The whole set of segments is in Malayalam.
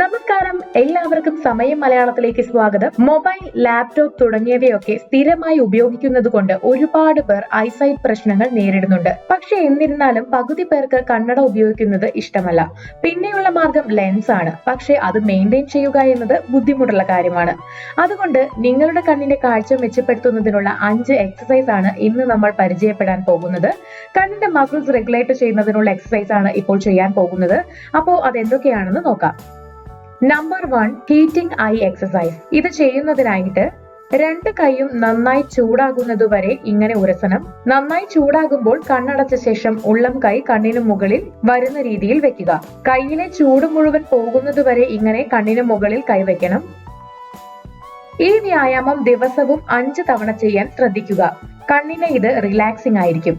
നമസ്കാരം, എല്ലാവർക്കും സമയം മലയാളത്തിലേക്ക് സ്വാഗതം. മൊബൈൽ, ലാപ്ടോപ്പ് തുടങ്ങിയവയൊക്കെ സ്ഥിരമായി ഉപയോഗിക്കുന്നത് കൊണ്ട് ഒരുപാട് പേർ ഐസൈറ്റ് പ്രശ്നങ്ങൾ നേരിടുന്നുണ്ട്. പക്ഷെ എന്നിരുന്നാലും പകുതി പേർക്ക് കണ്ണട ഉപയോഗിക്കുന്നത് ഇഷ്ടമല്ല. പിന്നെയുള്ള മാർഗം ലെൻസ് ആണ്. പക്ഷെ അത് മെയിൻറ്റെയിൻ ചെയ്യുക എന്നത് ബുദ്ധിമുട്ടുള്ള കാര്യമാണ്. അതുകൊണ്ട് നിങ്ങളുടെ കണ്ണിന്റെ കാഴ്ച മെച്ചപ്പെടുത്തുന്നതിനുള്ള 5 എക്സസൈസ് ആണ് ഇന്ന് നമ്മൾ പരിചയപ്പെടാൻ പോകുന്നത്. കണ്ണിന്റെ മസിൽസ് റെഗുലേറ്റ് ചെയ്യുന്നതിനുള്ള എക്സസൈസ് ആണ് ഇപ്പോൾ ചെയ്യാൻ പോകുന്നത്. അപ്പോൾ അതെന്തൊക്കെയാണെന്ന് നോക്കാം. Number 1, heating I exercise. ഇത് ചെയ്യുന്നതിനായിട്ട് 2 കൈയും നന്നായി ചൂടാകുന്നതുവരെ ഇങ്ങനെ ഉരസണം. നന്നായി ചൂടാകുമ്പോൾ കണ്ണടച്ച ശേഷം ഉള്ളം കൈ കണ്ണിന് മുകളിൽ വരുന്ന രീതിയിൽ വെക്കുക. കൈയിലെ ചൂട് മുഴുവൻ പോകുന്നതുവരെ ഇങ്ങനെ കണ്ണിന് മുകളിൽ കൈവയ്ക്കണം. ഈ വ്യായാമം ദിവസവും 5 തവണ ചെയ്യാൻ ശ്രദ്ധിക്കുക. കണ്ണിന് ഇത് റിലാക്സിംഗ് ആയിരിക്കും.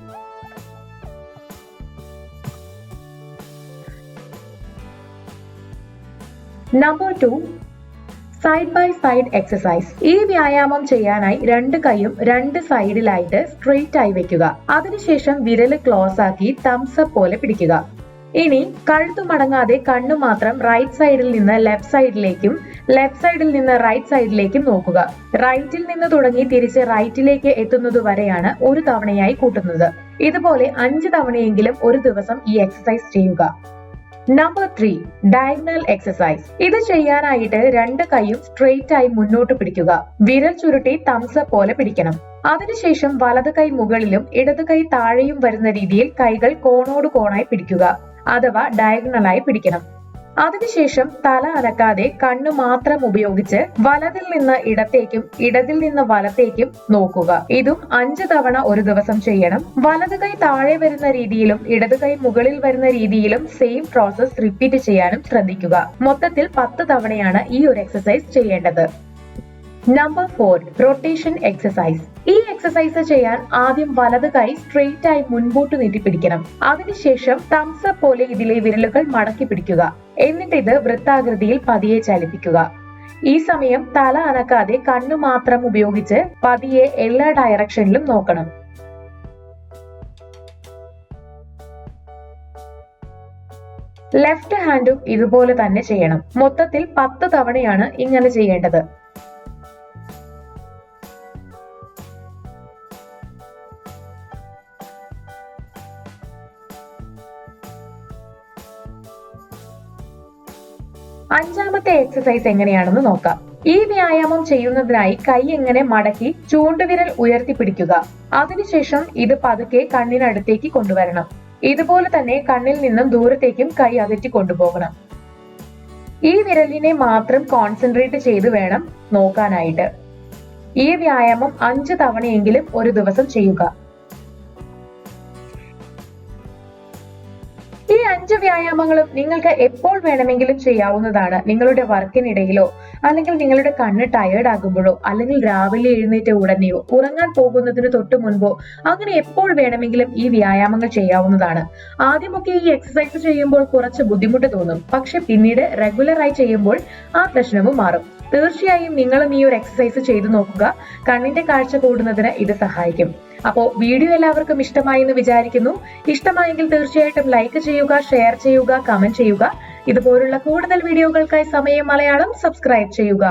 Number 2, side by side exercise. ഈ വ്യായാമം ചെയ്യാനായി 2 കൈയും 2 സൈഡിലായിട്ട് സ്ട്രെയിറ്റ് ആയി വെക്കുക. അതിനുശേഷം വിരല് ക്ലോസ് ആക്കി തംസ് അപ്പ് പോലെ പിടിക്കുക. ഇനി കഴുത്തു മടങ്ങാതെ കണ്ണു മാത്രം റൈറ്റ് സൈഡിൽ നിന്ന് ലെഫ്റ്റ് സൈഡിലേക്കും ലെഫ്റ്റ് സൈഡിൽ നിന്ന് റൈറ്റ് സൈഡിലേക്കും നോക്കുക. റൈറ്റിൽ നിന്ന് തുടങ്ങി തിരിച്ച് റൈറ്റിലേക്ക് എത്തുന്നത് വരെയാണ് ഒരു തവണയായി കൂട്ടുന്നത്. ഇതുപോലെ 5 തവണയെങ്കിലും ഒരു ദിവസം ഈ എക്സസൈസ് ചെയ്യുക. Number 3, diagonal exercise. ഇത് ചെയ്യാനായിട്ട് 2 കൈയും സ്ട്രെയിറ്റ് ആയി മുന്നോട്ട് പിടിക്കുക. വിരൽ ചുരുട്ടി തംസ് അപ്പ് പോലെ പിടിക്കണം. അതിനുശേഷം വലത് കൈ മുകളിലും ഇടത് കൈ താഴെയും വരുന്ന രീതിയിൽ കൈകൾ കോണോട് കോണായി പിടിക്കുക, അഥവാ ഡയഗണലായി പിടിക്കണം. അതിനുശേഷം തല അനക്കാതെ കണ്ണു മാത്രം ഉപയോഗിച്ച് വലതിൽ നിന്ന് ഇടത്തേക്കും ഇടതിൽ നിന്ന് വലത്തേക്കും നോക്കുക. ഇതും 5 തവണ ഒരു ദിവസം ചെയ്യണം. വലത് കൈ താഴെ വരുന്ന രീതിയിലും ഇടത് കൈ മുകളിൽ വരുന്ന രീതിയിലും സെയിം പ്രോസസ് റിപ്പീറ്റ് ചെയ്യാനും ശ്രദ്ധിക്കുക. മൊത്തത്തിൽ 10 തവണയാണ് ഈ ഒരു എക്സസൈസ് ചെയ്യേണ്ടത്. Number 4, rotation exercise. ഈ എക്സസൈസ് ചെയ്യാൻ ആദ്യം വലത് കൈ സ്ട്രെയിറ്റ് ആയി മുൻപോട്ട് നീട്ടി പിടിക്കണം. അതിനുശേഷം തംസ് അപ്പ് പോലെ ഇതിലെ വിരലുകൾ മടക്കി പിടിക്കുക. എന്നിട്ട് ഇത് വൃത്താകൃതിയിൽ പതിയെ ചലിപ്പിക്കുക. ഈ സമയം തല അനക്കാതെ കണ്ണു മാത്രം ഉപയോഗിച്ച് പതിയെ എല്ലാ ഡയറക്ഷനിലും നോക്കണം. ലെഫ്റ്റ് ഹാൻഡും ഇതുപോലെ തന്നെ ചെയ്യണം. മൊത്തത്തിൽ 10 തവണയാണ് ഇങ്ങനെ ചെയ്യേണ്ടത്. അഞ്ചാമത്തെ എക്സസൈസ് എങ്ങനെയാണെന്ന് നോക്കാം. ഈ വ്യായാമം ചെയ്യുന്നതിനായി കൈ എങ്ങനെ മടക്കി ചൂണ്ടുവിരൽ ഉയർത്തി പിടിക്കുക. അതിനുശേഷം ഇത് പതുക്കെ കണ്ണിനടുത്തേക്ക് കൊണ്ടുവരണം. ഇതുപോലെ തന്നെ കണ്ണിൽ നിന്നും ദൂരത്തേക്കും കൈ അകറ്റി കൊണ്ടുപോകണം. ഈ വിരലിനെ മാത്രം കോൺസെൻട്രേറ്റ് ചെയ്ത് വേണം നോക്കാനായിട്ട്. ഈ വ്യായാമം 5 തവണയെങ്കിലും ഒരു ദിവസം ചെയ്യുക. ഈ 5 വ്യായാമങ്ങളും നിങ്ങൾക്ക് എപ്പോൾ വേണമെങ്കിലും ചെയ്യാവുന്നതാണ്. നിങ്ങളുടെ വർക്കിനിടയിലോ അല്ലെങ്കിൽ നിങ്ങളുടെ കണ്ണ് ടയേർഡ് ആകുമ്പോഴോ അല്ലെങ്കിൽ രാവിലെ എഴുന്നേറ്റ ഉടനെയോ ഉറങ്ങാൻ പോകുന്നതിന് തൊട്ട് മുൻപോ അങ്ങനെ എപ്പോൾ വേണമെങ്കിലും ഈ വ്യായാമങ്ങൾ ചെയ്യാവുന്നതാണ്. ആദ്യമൊക്കെ ഈ എക്സസൈസ് ചെയ്യുമ്പോൾ കുറച്ച് ബുദ്ധിമുട്ട് തോന്നും. പക്ഷെ പിന്നീട് റെഗുലറായി ചെയ്യുമ്പോൾ ആ പ്രശ്നവും മാറും. തീർച്ചയായും നിങ്ങളും ഈ ഒരു എക്സസൈസ് ചെയ്തു നോക്കുക. കണ്ണിന്റെ കാഴ്ച കൂടുന്നതിന് ഇത് സഹായിക്കും. അപ്പോൾ വീഡിയോ എല്ലാവർക്കും ഇഷ്ടമായി എന്ന് വിചാരിക്കുന്നു. ഇഷ്ടമായെങ്കിൽ തീർച്ചയായിട്ടും ലൈക്ക് ചെയ്യുക, ഷെയർ ചെയ്യുക, കമന്റ് ചെയ്യുക. ഇതുപോലുള്ള കൂടുതൽ വീഡിയോകൾക്കായി സമയം മലയാളം സബ്സ്ക്രൈബ് ചെയ്യുക.